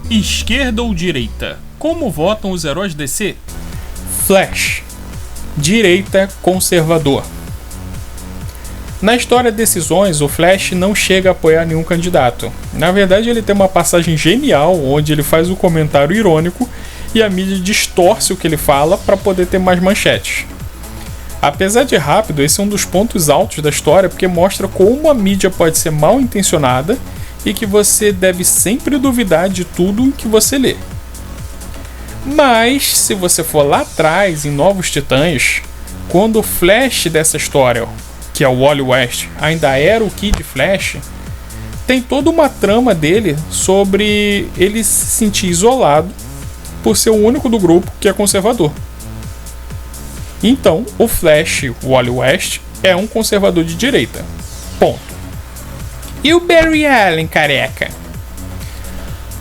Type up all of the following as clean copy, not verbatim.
Esquerda ou direita? Como votam os heróis DC? Flash. Direita conservador. Na história Decisões, o Flash não chega a apoiar nenhum candidato. Na verdade, ele tem uma passagem genial onde ele faz um comentário irônico e a mídia distorce o que ele fala para poder ter mais manchetes. Apesar de rápido, esse é um dos pontos altos da história porque mostra como a mídia pode ser mal intencionada e que você deve sempre duvidar de tudo que você lê. Mas, se você for lá atrás, em Novos Titãs, quando o Flash dessa história, que é o Wally West, ainda era o Kid Flash, tem toda uma trama dele sobre ele se sentir isolado por ser o único do grupo que é conservador. Então, o Flash, Wally West, é um conservador de direita. Ponto. E o Barry Allen, careca?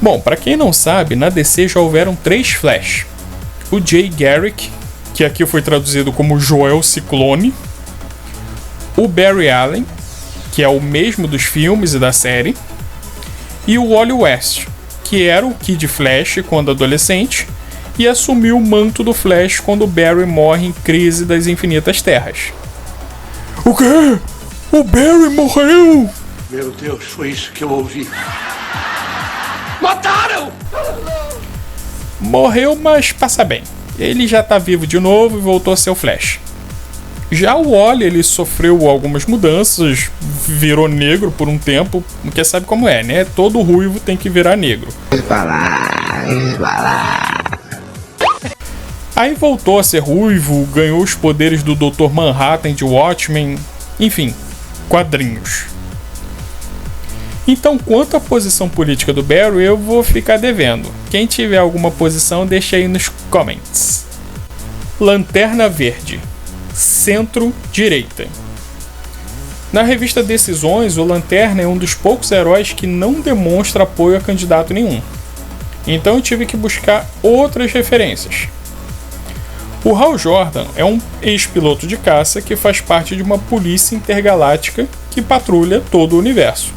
Bom, para quem não sabe, na DC já houveram 3 Flash. O Jay Garrick, que aqui foi traduzido como Joel Ciclone. O Barry Allen, que é o mesmo dos filmes e da série. E o Wally West, que era o Kid Flash quando adolescente e assumiu o manto do Flash quando Barry morre em Crise das Infinitas Terras. O quê? O Barry morreu? Meu Deus, foi isso que eu ouvi. Mataram! Morreu, mas passa bem. Ele já tá vivo de novo e voltou a ser o Flash. Já o Wally, ele sofreu algumas mudanças, virou negro por um tempo, porque sabe como é, né? Todo ruivo tem que virar negro. Aí voltou a ser ruivo, ganhou os poderes do Dr. Manhattan de Watchmen, enfim, quadrinhos. Então, quanto à posição política do Barry, eu vou ficar devendo. Quem tiver alguma posição, deixa aí nos comments. Lanterna Verde. Centro-direita. Na revista Decisões, o Lanterna é um dos poucos heróis que não demonstra apoio a candidato nenhum. Então eu tive que buscar outras referências. O Hal Jordan é um ex-piloto de caça que faz parte de uma polícia intergaláctica que patrulha todo o universo.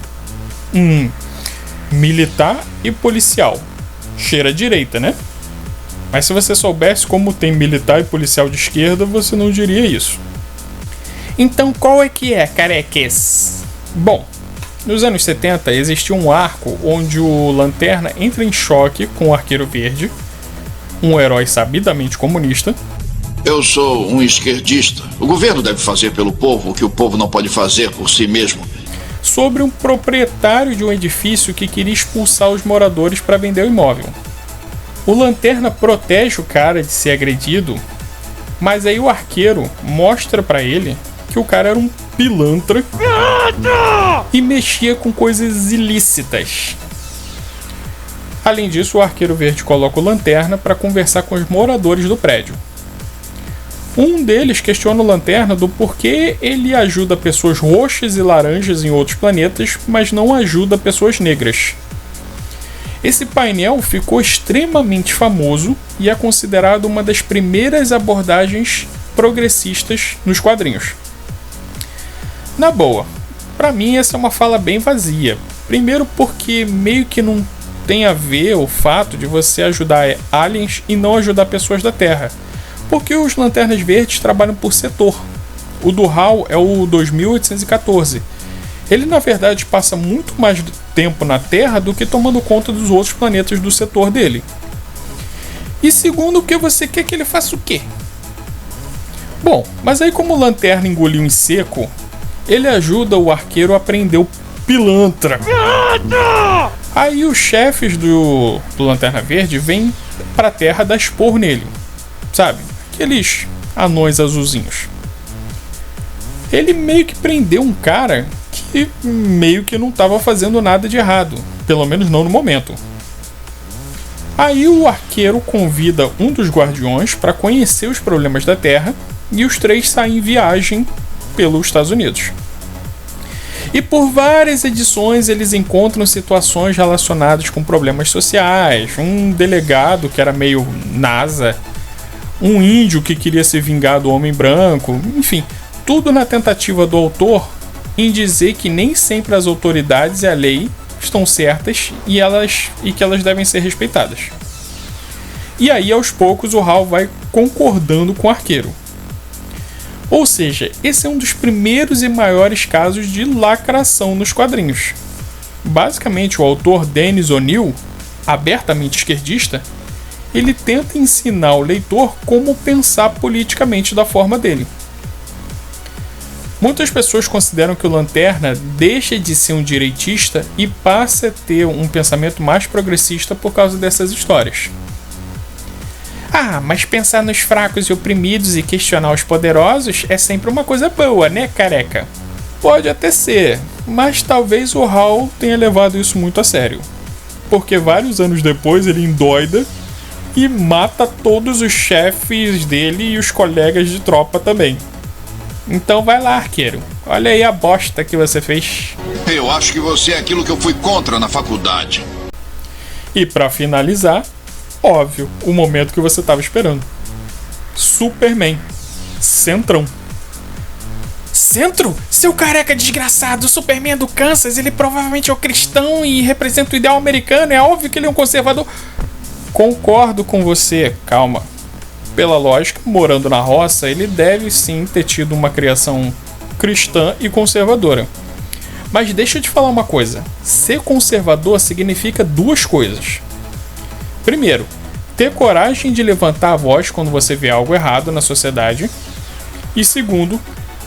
Militar e policial. Cheira à direita, né? Mas se você soubesse como tem militar e policial de esquerda, você não diria isso. Então qual é que é, careques? Bom, nos anos 70 existia um arco onde o Lanterna entra em choque com o Arqueiro Verde, um herói sabidamente comunista. Eu sou um esquerdista. O governo deve fazer pelo povo o que o povo não pode fazer por si mesmo. Sobre um proprietário de um edifício que queria expulsar os moradores para vender o imóvel. O Lanterna protege o cara de ser agredido, mas aí o arqueiro mostra para ele que o cara era um pilantra e mexia com coisas ilícitas. Além disso, o Arqueiro Verde coloca o Lanterna para conversar com os moradores do prédio. Um deles questiona o Lanterna do porquê ele ajuda pessoas roxas e laranjas em outros planetas, mas não ajuda pessoas negras. Esse painel ficou extremamente famoso e é considerado uma das primeiras abordagens progressistas nos quadrinhos. Na boa, pra mim essa é uma fala bem vazia. Primeiro porque meio que não tem a ver o fato de você ajudar aliens e não ajudar pessoas da Terra. Porque os Lanternas Verdes trabalham por setor. O do Hal é o 2814. Ele, na verdade, passa muito mais tempo na Terra do que tomando conta dos outros planetas do setor dele. E segundo, que você quer que ele faça o quê? Bom, mas aí como o Lanterna engoliu em seco, ele ajuda o arqueiro a prender o pilantra. Aí os chefes do Lanterna Verde vêm pra Terra dar esporro nele. Sabe? Aqueles anões azulzinhos. Ele meio que prendeu um cara que meio que não estava fazendo nada de errado. Pelo menos não no momento. Aí o arqueiro convida um dos guardiões para conhecer os problemas da Terra e os 3 saem em viagem pelos Estados Unidos. E por várias edições eles encontram situações relacionadas com problemas sociais, um delegado que era meio NASA, um índio que queria se vingar do homem branco, enfim, tudo na tentativa do autor em dizer que nem sempre as autoridades e a lei estão certas e que elas devem ser respeitadas. E aí, aos poucos, o Hal vai concordando com o arqueiro. Ou seja, esse é um dos primeiros e maiores casos de lacração nos quadrinhos. Basicamente, o autor Dennis O'Neil, abertamente esquerdista, ele tenta ensinar o leitor como pensar politicamente da forma dele. Muitas pessoas consideram que o Lanterna deixa de ser um direitista e passa a ter um pensamento mais progressista por causa dessas histórias. Ah, mas pensar nos fracos e oprimidos e questionar os poderosos é sempre uma coisa boa, né, careca? Pode até ser, mas talvez o Hal tenha levado isso muito a sério. Porque vários anos depois ele endoida e mata todos os chefes dele e os colegas de tropa também. Então vai lá, arqueiro. Olha aí a bosta que você fez. Eu acho que você é aquilo que eu fui contra na faculdade. E pra finalizar, óbvio, o momento que você tava esperando. Superman. Centrão. Centro? Seu careca desgraçado, o Superman do Kansas, ele provavelmente é um cristão e representa o ideal americano, é óbvio que ele é um conservador. Concordo com você, calma. Pela lógica, morando na roça, ele deve sim ter tido uma criação cristã e conservadora. Mas deixa eu te falar uma coisa, ser conservador significa duas coisas. Primeiro, ter coragem de levantar a voz quando você vê algo errado na sociedade. E segundo,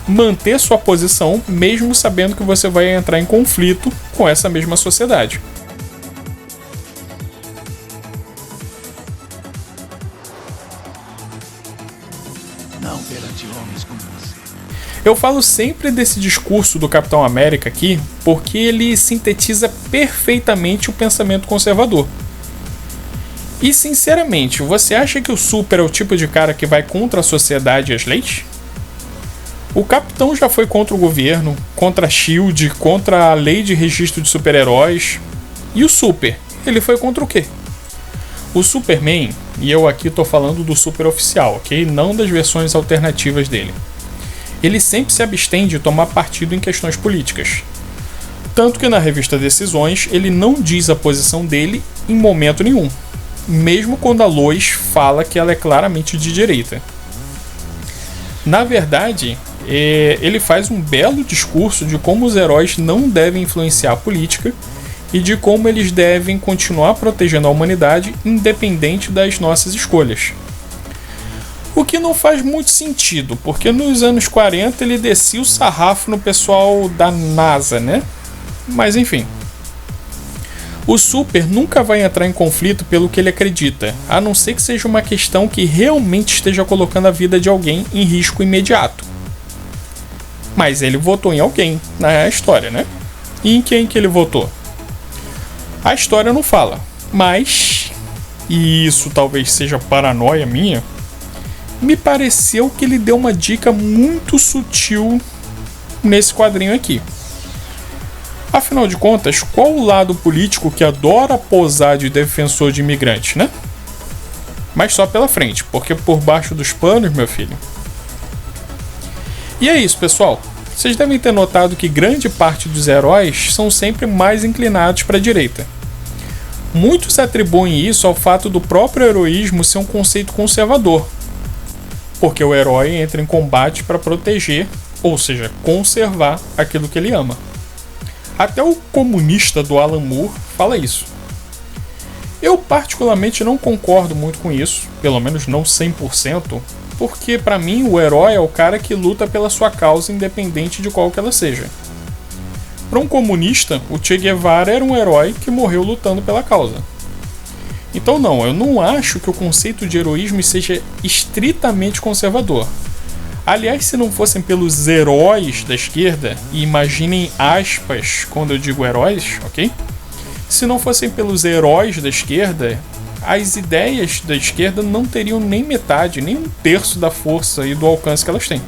manter sua posição mesmo sabendo que você vai entrar em conflito com essa mesma sociedade. Não perante homens como você. Eu falo sempre desse discurso do Capitão América aqui porque ele sintetiza perfeitamente o pensamento conservador. E sinceramente, você acha que o Super é o tipo de cara que vai contra a sociedade e as leis? O Capitão já foi contra o governo, contra a SHIELD, contra a lei de registro de super-heróis. E o Super? Ele foi contra o quê? O Superman, e eu aqui tô falando do Super oficial, ok? Não das versões alternativas dele. Ele sempre se abstém de tomar partido em questões políticas. Tanto que na revista Decisões, ele não diz a posição dele em momento nenhum. Mesmo quando a Lois fala que ela é claramente de direita. Na verdade, ele faz um belo discurso de como os heróis não devem influenciar a política e de como eles devem continuar protegendo a humanidade independente das nossas escolhas. O que não faz muito sentido, porque nos anos 40 ele descia o sarrafo no pessoal da NASA, né? Mas enfim. O Super nunca vai entrar em conflito pelo que ele acredita, a não ser que seja uma questão que realmente esteja colocando a vida de alguém em risco imediato. Mas ele votou em alguém na história, né? E em quem que ele votou? A história não fala, mas, e isso talvez seja paranoia minha, me pareceu que ele deu uma dica muito sutil nesse quadrinho aqui. Afinal de contas, qual o lado político que adora posar de defensor de imigrantes, né? Mas só pela frente, porque por baixo dos panos, meu filho. E é isso, pessoal. Vocês devem ter notado que grande parte dos heróis são sempre mais inclinados para a direita. Muitos atribuem isso ao fato do próprio heroísmo ser um conceito conservador, porque o herói entra em combate para proteger, ou seja, conservar aquilo que ele ama. Até o comunista do Alan Moore fala isso. Eu particularmente não concordo muito com isso, pelo menos não 100%, porque para mim o herói é o cara que luta pela sua causa independente de qual que ela seja. Para um comunista, o Che Guevara era um herói que morreu lutando pela causa. Então não, eu não acho que o conceito de heroísmo seja estritamente conservador. Aliás, se não fossem pelos heróis da esquerda, e imaginem aspas quando eu digo heróis, ok? Se não fossem pelos heróis da esquerda, as ideias da esquerda não teriam nem metade, nem um terço da força e do alcance que elas têm.